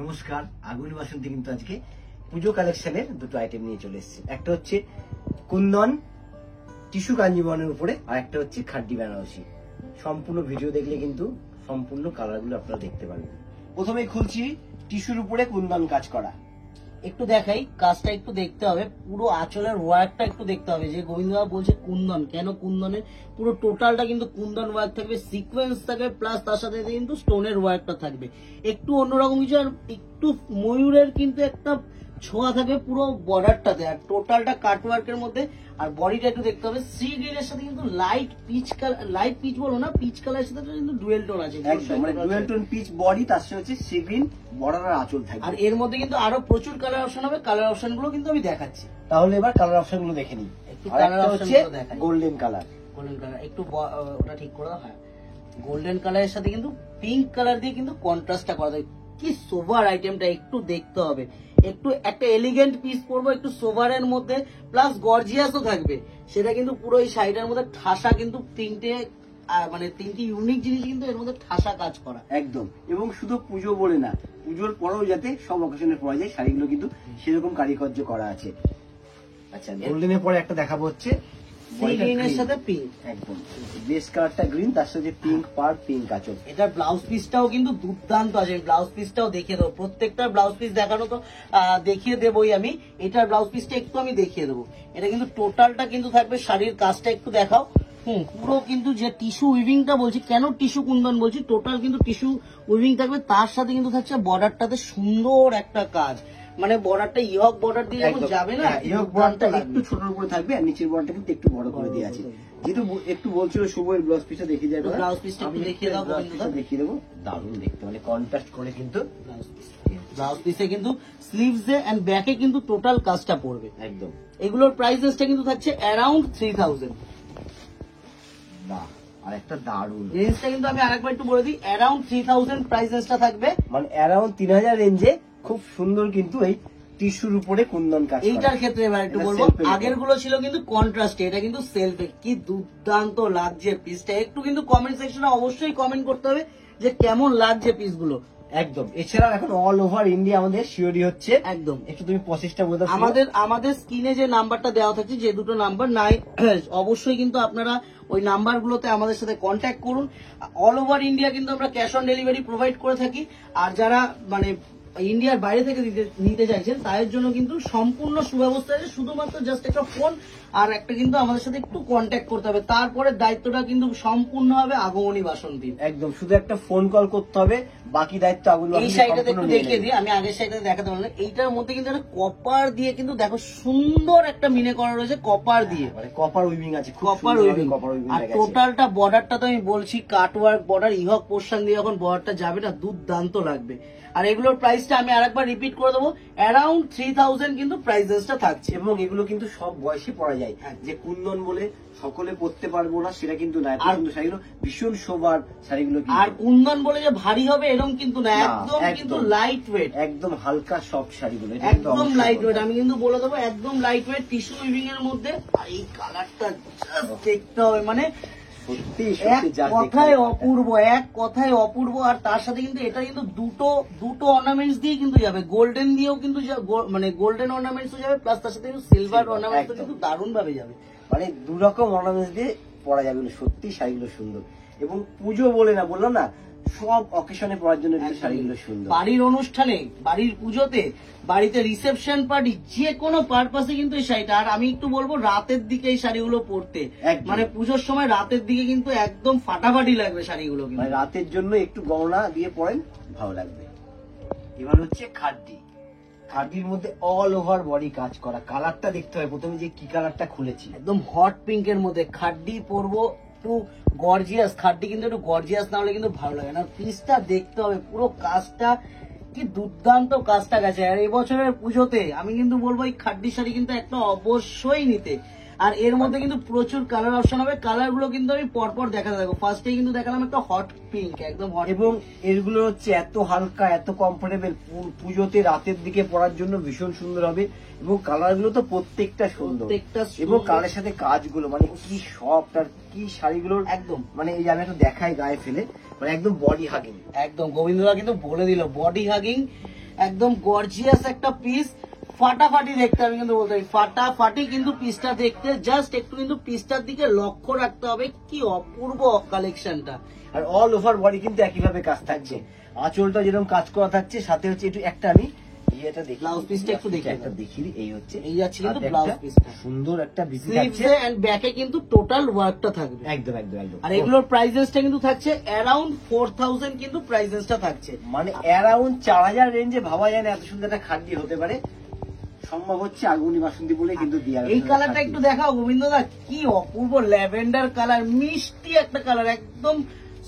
নমস্কার, আগুন বাসন্তী কিন্তু আজকে পুজো কালেকশনের দুটো আইটেম নিয়ে চলে এসেছে। একটা হচ্ছে কুন্দন টিস্যু কাঞ্জিবরমের উপরে, আর একটা হচ্ছে খাড্ডি বেনারসি। সম্পূর্ণ ভিডিও দেখলে কিন্তু সম্পূর্ণ কালারগুলো আপনারা দেখতে পারবেন। প্রথমেই খুলছি টিস্যুর উপরে কুন্দন কাজ করা। একটু দেখাই, কাজটা একটু দেখতে হবে, পুরো আঁচলের ওয়ার্কটা একটু দেখতে হবে। যে গোবিন্দবাবু বলছে কুন্দন, কেন কুন্দনের পুরো টোটালটা কিন্তু কুন্দন ওয়ার্ক থাকবে, সিকোয়েন্স থাকবে, প্লাস তার সাথে কিন্তু স্টোনের ওয়ার্কটা থাকবে। একটু অন্যরকম কিছু, আর একটু ময়ূরের কিন্তু একটা ছোঁয়া থাকবে পুরো বর্ডারটাতে, আর টোটালটা কাট ওয়ার্কের মধ্যে। আর বডিটা একটু দেখতে হবে, সি গ্রিনের সাথে কিন্তু light peach colour, light pitch বলো না, পিচ কালারের সাথে কিন্তু ডুয়েল টোন আছে, একদম মানে ডুয়েল টোন পিচ বডি, তার সাথে হচ্ছে সি গ্রিন বর্ডার আর আঁচল থাকবে। আর এর মধ্যে কিন্তু আরো প্রচুর কালার অপশন হবে, কালার অপশন গুলো কিন্তু আমি দেখাচ্ছি। তাহলে এবার কালার অপশন গুলো দেখে নিই। একটু আর কালার একটা অপশন হচ্ছে গুলো দেখাই। গোল্ডেন কালার, গোল্ডেন কালার একটু ওটা ঠিক করে দাও। হ্যাঁ, গোল্ডেন কালারের সাথে কিন্তু পিঙ্ক কালার দিয়ে কিন্তু কন্ট্রাস্টটা করা যায়। কি সোভার আইটেমটা, একটু দেখতে হবে। একটু একটা এলিগেন্ট পিস পরবো, একটু সোভারের মধ্যে, প্লাস গর্জিয়াসও থাকবে। সেটা কিন্তু পুরো এই শাড়িটার মধ্যে ঠাসা, কিন্তু তিনটে মানে তিনটি ইউনিক জিনিস কিন্তু এর মধ্যে ঠাসা কাজ করা একদম। এবং শুধু পুজো বলে না, পুজোর পরেও যাতে সব অকেশনে পরা যায় শাড়িগুলো কিন্তু সেরকম কারিকার্য করা আছে। আচ্ছা, গোল্ডেনের পরে একটা দেখাবো হচ্ছে গ্রিনের সাথে পিঙ্ক, একদম বেস কালারটা গ্রিন, তার সাথে পিঙ্ক পার পিঙ্ক আঁচল। এটার ব্লাউজ পিসটাও কিন্তু দুর্দান্ত আছে। ব্লাউজ পিসটাও দেখিয়ে দেবো, প্রত্যেকটা ব্লাউজ পিস দেখানো তো দেখিয়ে দেবোই আমি। এটার ব্লাউজ পিসটা একটু আমি দেখিয়ে দেবো। এটা কিন্তু টোটালটা কিন্তু থাকবে, শাড়ির কাজটা একটু দেখাও। পুরো কিন্তু যে টিস্যু উইভিংটা বলছি, কেন টিস্যু কুন্দন বলছি, টোটাল কিন্তু টিস্যু উইভিং থাকবে। তার সাথে কিন্তু থাকছে বর্ডারটাতে সুন্দর একটা কাজ, মানে বর্ডারটা ইহক বর্ডার দিয়ে যখন যাবে না, ইহক বর্ডারটা একটু ছোটর উপরে থাকবে, আর নিচের বর্ডারটা কিন্তু একটু বড় করে দেওয়া আছে। যেহেতু একটু বলছিল শুভ এর ব্লাউজ পিসটা দেখিয়ে যাবে, ব্লাউজ পিসটা একটু দেখিয়ে দাও, দেখিয়ে দেবো। দারুণ দেখতে, মানে কন্ট্রাস্ট করে কিন্তু ব্লাউজ পিসে কিন্তু স্লিভসে এন্ড ব্যাকে কিন্তু টোটাল কাজটা পড়বে একদম। এগুলোর প্রাইসেসটা কিন্তু থাকছে অ্যারাউন্ড 3000। বাহ, আর একটা দারুণ রেঞ্জটা কিন্তু আমি আরেকবার একটু বলে দিই, অ্যারাউন্ড 3000 প্রাইসেসটা থাকবে, মানে অ্যারাউন্ড 3000 রেঞ্জে খুব সুন্দর কিন্তু এই টিস্যুর উপরে কুন্দন কাজ। এইটার ক্ষেত্রে এবার একটু বলবো, আগের গুলো ছিল কিন্তু কন্ট্রাস্টে, এটা কিন্তু সেলফে। কি দুর্দান্ত লাগছে পিসটা, একটু কিন্তু কমেন্ট সেকশনে অবশ্যই কমেন্ট করতে হবে যে কেমন লাগছে পিসগুলো। একদম। এছাড়াও এখন অল ওভার ইন্ডিয়া আমাদের শিওরি হচ্ছে। একদম। একটু তুমি প্রসেসটা বলে দাও। আমাদের স্ক্রিনে যে নাম্বারটা দেওয়া থাকছে, যে দুটো নাম্বার নাই, অবশ্যই কিন্তু আপনারা ওই নাম্বারগুলোতে আমাদের সাথে কন্ট্যাক্ট করুন। অল ওভার ইন্ডিয়া কিন্তু আমরা ক্যাশ অন ডেলিভারি প্রোভাইড করে থাকি। আর যারা মানে ইন্ডিয়ার বাইরে থেকে নিতে চাইছেন, তাদের জন্য কিন্তু সম্পূর্ণ সুব্যবস্থা আছে। শুধুমাত্র জাস্ট একটা ফোন আর একটা কিন্তু আমাদের সাথে একটু কন্ট্যাক্ট করতে হবে, তারপরে দায়িত্বটা কিন্তু সম্পূর্ণ হবে আগমনী বাসন্তী। একদম, শুধু একটা ফোন কল করতে হবে, বাকি দায়িত্ব আগুন। এই শাড়িটাতে একটু দেখিয়ে দিই, আমি আগের শাড়িটাতে দেখাতে পারলাম। এইটার মধ্যে কিন্তু একটা কপার দিয়ে কিন্তু দেখো সুন্দর একটা মিনে করা রয়েছে, কপার দিয়ে, মানে কপার উইভিং আছে, কপার উইভিং। আর টোটালটা বর্ডারটা তো আমি বলছি কাট ওয়ার্ক বর্ডার, ইহক পোর্শন দিয়ে যখন বর্ডারটা যাবে না, দুর্দান্ত লাগবে। আর এগুলোর প্রাইসটা আমি আরেকবার রিপিট করে দেবো, অ্যারাউন্ড 3000 কিন্তু প্রাইসেসটা থাকছে। এবং এগুলো কিন্তু সব বয়সে পরা যায়, যে কুন্দন বলে সকলে পরতে পারবো না সেটা কিন্তু না। আর কিন্তু শাড়িগুলো ভীষণ শোবার শাড়িগুলো, আর কুন্দন বলে যে ভারী হবে এরকম কিন্তু না, একদম কিন্তু লাইট ওয়েট, একদম হালকা সফট শাড়িগুলো, একদম লাইট ওয়েট। আমি কিন্তু বলে দেবো একদম লাইট ওয়েট, টিস্যু উইভিং এর মধ্যে। আর এই কালারটা দেখতে হবে, মানে এক কথায় অপূর্ব, এক কথায় অপূর্ব। আর তার সাথে কিন্তু এটা কিন্তু দুটো অর্নামেন্টস দিয়ে কিন্তু যাবে, গোল্ডেন দিয়েও কিন্তু মানে গোল্ডেন অর্নামেন্টসও যাবে, প্লাস তার সাথে সিলভার অর্নামেন্টসও কিন্তু দারুণ ভাবে যাবে। মানে দু রকম অর্নামেন্টস দিয়ে পরা যাবে। সত্যি শাড়িগুলো সুন্দর, এবং পুজো বলে না, বললাম না, সব অকেশনে পরার জন্য শাড়িগুলো সুন্দর। বাড়ির অনুষ্ঠানে, বাড়ির পুজোতে, বাড়িতে রিসেপশন পার্টি, যে কোনো পারপাসে কিন্তু এই শাড়িটা। আর আমি একটু বলবো রাতের দিকে এই শাড়িগুলো পরতে, মানে পুজোর সময় রাতের দিকে কিন্তু একদম ফাটাফাটি লাগবে শাড়িগুলো, মানে রাতের জন্য একটু গহনা দিয়ে পরেন, ভালো লাগবে। এবার হচ্ছে খাড্ডি। খাড্ডির মধ্যে অল ওভার বডি কাজ করা। কালারটা দেখতে হয় প্রথমে, যে কি কালারটা খুলেছি, একদম হট পিঙ্কের মধ্যে খাড্ডি পরবো, একটু গর্জিয়াস। খাড্ডি কিন্তু একটু গর্জিয়াস না হলে কিন্তু ভালো লাগে না। পিসটা দেখতে হবে, পুরো কাজটা কি দুর্দান্ত কাজটা গেছে। আর এবছরের পুজোতে আমি কিন্তু বলবো এই খাড্ডি শাড়ি কিন্তু একটা অবশ্যই নিতে। আর এর মধ্যে কিন্তু প্রচুর কালার অপশন হবে, কালার গুলো কিন্তু আমি পরপর দেখাতে থাকবো। ফার্স্টে কিন্তু দেখালাম একটা হট পিঙ্ক, একদম হট, এবং এগুলো হচ্ছে এত হালকা, এত কমফোর্টেবল, পুজোতে রাতের দিকে পরার জন্য ভীষণ সুন্দর হবে। এবং কালার গুলো তো প্রত্যেকটা সুন্দর, এবং কালারের সাথে কাজগুলো মানে কি সফট, আর কি শাড়িগুলোর একদম, মানে এই আমি একটু দেখাই গায়ে ফেলে, মানে একদম বডি হাগিং। একদম গোবিন্দদা কিন্তু বলে দিল বডি হাগিং। একদম গর্জিয়াস একটা পিস, ফাটাফাটি দেখতে আমি কিন্তু বলতে পারি, ফাটাফাটি কিন্তু পিসটা দেখতে। জাস্ট একটু কিন্তু পিসটার দিকে লক্ষ্য রাখতে হবে, কি অপূর্ব কালেকশনটা। আর অল ওভার বডি কিন্তু একইভাবে কাজ থাকছে, আঁচলটা যেরকম কাজ করা থাকছে, সাথে হচ্ছে একটু একটা আমি ইয়েটা দেখি, ব্লাউজ পিসটা একটু দেখি, একটা দেখি, এই হচ্ছে এই যাচ্ছে কিন্তু হাতে ব্লাউজ একটা পিসটা, সুন্দর একটা বিসি স্লিভস থাকছে, এন্ড ব্যাকে কিন্তু টোটাল ওয়ার্কটা থাকবে। একদম একদম একদম। আর এগুলোর প্রাইসেসটা কিন্তু থাকছে অ্যারাউন্ড 4000 কিন্তু প্রাইসেসটা থাকছে। মানে অ্যারাউন্ড 4000 রেঞ্জে ভাবা যায় না এত সুন্দর একটা খাদ্য হতে পারে। সম্ভব হচ্ছে আগুনি বাসন্তী বলে কিন্তু দিয়া। এই কালারটা একটু দেখাও গোবিন্দ দা, কি অপূর্ব ল্যাভেন্ডার কালার, মিষ্টি একটা কালার, একদম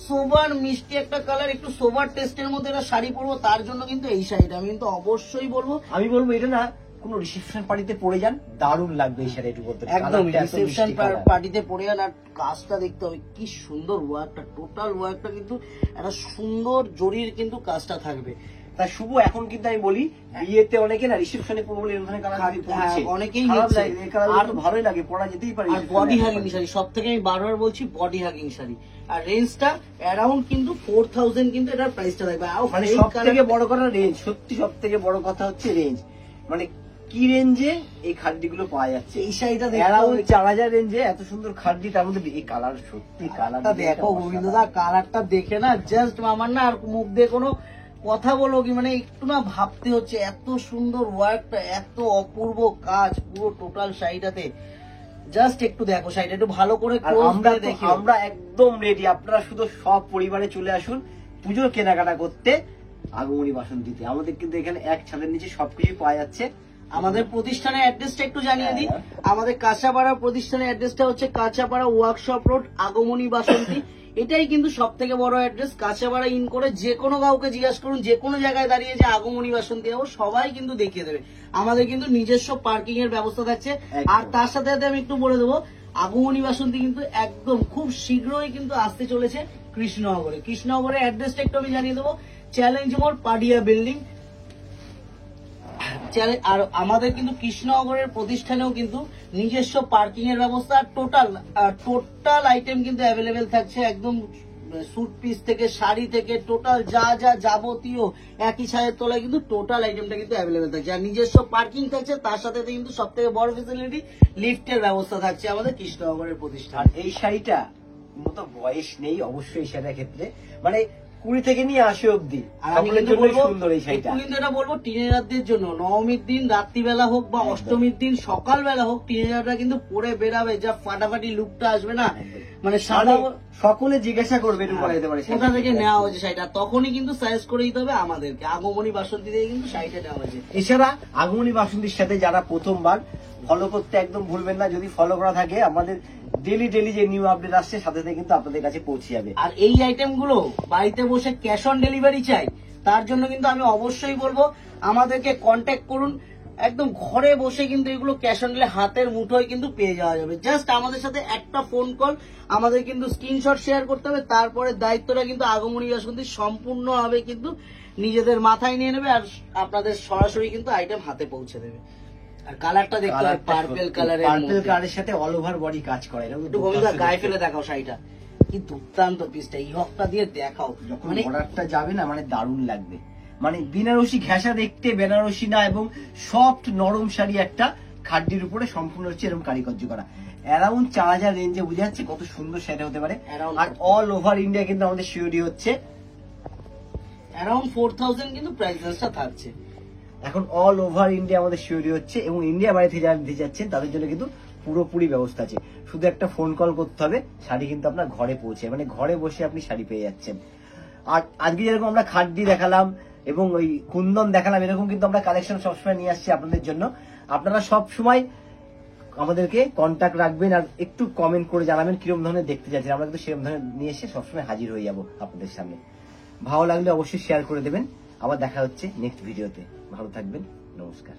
সোবার মিষ্টি একটা কালার, একটু সোবার টেস্টের মধ্যে একটা শাড়ি পরবো, তার জন্য কিন্তু এই শাড়িটা আমি কিন্তু অবশ্যই বলবো। আমি বলবো এটা না কোনো রিসেপশন পার্টিতে পরে যান, দারুণ লাগবে এই শাড়ি। একদম রিসেপশন পার্টিতে পরে যান। আর কাজটা দেখতে হবে কি সুন্দর, ওয়ার্কটা টোটাল ওয়ার্কটা কিন্তু একটা সুন্দর জরির কিন্তু কাজটা থাকবে। তা শুভ এখন কিন্তু আমি বলি বিয়েতে অনেকে না রিসেপশনে পরবো বলে এরকম কালার পরছে, অনেকেই খারাপ নিচ্ছে। লাগে, এই কালার তো ভালোই লাগে, পরা যেতেই পারে। আর বডি হাগিং শাড়ি, সব থেকে আমি বারবার বলছি বডি হাগিং শাড়ি। আর রেঞ্জটা অ্যারাউন্ড কিন্তু 4000 কিন্তু এটার প্রাইসটা থাকবে। মানে সব থেকে বড় কথা রেঞ্জ, সত্যি সব থেকে বড় কথা হচ্ছে রেঞ্জ। মানে কি রেঞ্জে এই খাদ্যগুলো পাওয়া যাচ্ছে, এই শাড়িটা অ্যারাউন্ড 4000 রেঞ্জে এত সুন্দর খাদ্য, তার মধ্যে এই কালার, সত্যি কালারটা দেখো গোবিন্দদা, কালারটা দেখে না জাস্ট আমার না আর মুখ দিয়ে কোনো কথা বলো কি, মানে একটু না ভাবতে হচ্ছে, এত সুন্দর ওয়ার্কটা, এত অপূর্ব কাজ পুরো টোটাল শাড়িটাতে। জাস্ট একটু দেখো শাড়িটা একটু ভালো করে আমরা একদম রেডি। আপনারা শুধু সব পরিবারে চলে আসুন পুজোর কেনাকাটা করতে আগমনী বাসন্তীতে। আমাদের কিন্তু এখানে এক ছাদের নিচে সবকিছু পাওয়া যাচ্ছে। আমাদের প্রতিষ্ঠানের অ্যাড্রেসটা একটু জানিয়ে দিই। আমাদের কাঁচাপাড়া প্রতিষ্ঠানের অ্যাড্রেসটা হচ্ছে কাঁচাপাড়া ওয়ার্কশপ রোড, আগমনী বাসন্তী। এটাই কিন্তু সব থেকে বড় অ্যাড্রেস। কাঁচাপাড়া ইন করে যে কোনো কাউকে জিজ্ঞাসা করুন, যে কোনো জায়গায় দাঁড়িয়ে যে আগমনী বাসন্তী যাবো, সবাই কিন্তু দেখিয়ে দেবে। আমাদের কিন্তু নিজস্ব পার্কিং এর ব্যবস্থা থাকছে। আর তার সাথে সাথে আমি একটু বলে দেবো, আগমনী বাসন্তী কিন্তু একদম খুব শীঘ্রই কিন্তু আসতে চলেছে কৃষ্ণনগরে। কৃষ্ণনগরের অ্যাড্রেসটা একটু আমি জানিয়ে দেবো, চ্যালেঞ্জ মোড়, পাডিয়া বিল্ডিং। আর আমাদের কিন্তু কৃষ্ণনগরের প্রতিষ্ঠানেও কিন্তু নিজস্ব পার্কিং এর ব্যবস্থা, টোটাল আইটেম কিন্তু অ্যাভেলেবেল থাকছে। একদম স্যুট পিস থেকে শাড়ি থেকে টোটাল যা যা যাবতীয় একই ছাদের তলায় কিন্তু টোটাল আইটেমটা কিন্তু অ্যাভেলেবেল থাকছে। আর নিজস্ব পার্কিং থাকছে, তার সাথে কিন্তু সব থেকে বড় ফেসিলিটি লিফটের ব্যবস্থা থাকছে আমাদের কৃষ্ণনগরের প্রতিষ্ঠান। আর এই শাড়িটা মতো বয়স নেই অবশ্যই এই শাড়ির ক্ষেত্রে, মানে 20 থেকে নিয়ে 80 অব্দি। আর আমি কিন্তু বলবো, সুন্দর এই শাড়িটা কিন্তু এটা বলবো টিনেজারদের জন্য। নবমীর দিন রাত্রিবেলা হোক বা অষ্টমীর দিন সকালবেলা হোক, টিনেজাররা কিন্তু পরে বেরাবে, যা ফাটাফাটি লুকটা আসবে না, মানে সাদা। সকলে জিজ্ঞাসা করবে একটু বলে দিতে পারে কোথা থেকে নেওয়া হয়েছে শাড়িটা, তখনই কিন্তু সাজেস্ট করে দিতে হবে আমাদেরকে। আগমনী বাসন্তী থেকে কিন্তু শাড়িটা নেওয়া হয়েছে। এছাড়া আগমনী বাসন্তীর সাথে যারা প্রথমবার, ফলো করতে একদম ভুলবেন না। যদি ফলো করা থাকে, আমাদের ডেলি যে নিউ আপডেট আসছে সাথে সাথে কিন্তু আপনাদের কাছে পৌঁছে যাবে। আর এই আইটেম গুলো বাড়িতে বসে ক্যাশ অন ডেলিভারি চাই, তার জন্য কিন্তু আমি অবশ্যই বলবো আমাদেরকে কন্ট্যাক্ট করুন। একদম ঘরে বসে কিন্তু এগুলো ক্যাশ অন ডেলিভারি হাতের মুঠোয় কিন্তু পেয়ে যাওয়া যাবে। জাস্ট আমাদের সাথে একটা ফোন কল, আমাদের কিন্তু স্ক্রিনশট শেয়ার করতে হবে, তারপরে দায়িত্বটা কিন্তু আগমনী বাসন্তী সম্পূর্ণভাবে কিন্তু নিজেদের মাথায় নিয়ে নেবে, আর আপনাদের সরাসরি কিন্তু আইটেম হাতে পৌঁছে দেবে। আর কালারটা দেখতে হবে পার্পল কালারের সাথে অল ওভার বডি কাজ করে। একটু গোবিন্দা গায়ে ফেলে দেখাও শাড়িটা, কি দুর্দান্ত পিসটা, এই হকটা দিয়ে দেখাও। মানে অর্ডারটা যাবে না, মানে দারুণ লাগবে। মানে বেনারসি ঘেঁষা দেখতে, বেনারসি না, এবং সফট নরম শাড়ি একটা খাড্ডির উপরে সম্পূর্ণ হচ্ছে এরকম কারিকার্য করা। অ্যারাউন্ড 4000 রেঞ্জে বুঝে যাচ্ছে কত সুন্দর শাড়ি হতে পারে। আর অল ওভার ইন্ডিয়া কিন্তু আমাদের সিওরি হচ্ছে অ্যারাউন্ড 4000 কিন্তু প্রাইসটা থাকছে। এখন অল ওভার ইন্ডিয়া আমাদের সিওরি হচ্ছে, এবং ইন্ডিয়া বাইরে থেকে যারা নিতে যাচ্ছেন তাদের জন্য কিন্তু পুরোপুরি ব্যবস্থা আছে। শুধু একটা ফোন কল করতে হবে, শাড়ি কিন্তু আপনার ঘরে পৌঁছে, মানে ঘরে বসে আপনি শাড়ি পেয়ে যাচ্ছেন। আর আজকে যেরকম আমরা খাড্ডি দেখালাম এবং ওই কুন্দন দেখালাম, এরকম কিন্তু আমরা কালেকশন সবসময় নিয়ে আসছি আপনাদের জন্য। আপনারা সব সময় আমাদেরকে কন্ট্যাক্ট রাখবেন আর একটু কমেন্ট করে জানাবেন কিরকম ধরনের দেখতে যাচ্ছেন। আমরা কিন্তু সেরকম ধরনের নিয়ে এসে সবসময় হাজির হয়ে যাব আপনাদের সামনে। ভালো লাগলে অবশ্যই শেয়ার করে দেবেন। আবার দেখা হচ্ছে নেক্সট ভিডিওতে। ভালো থাকবেন, নমস্কার।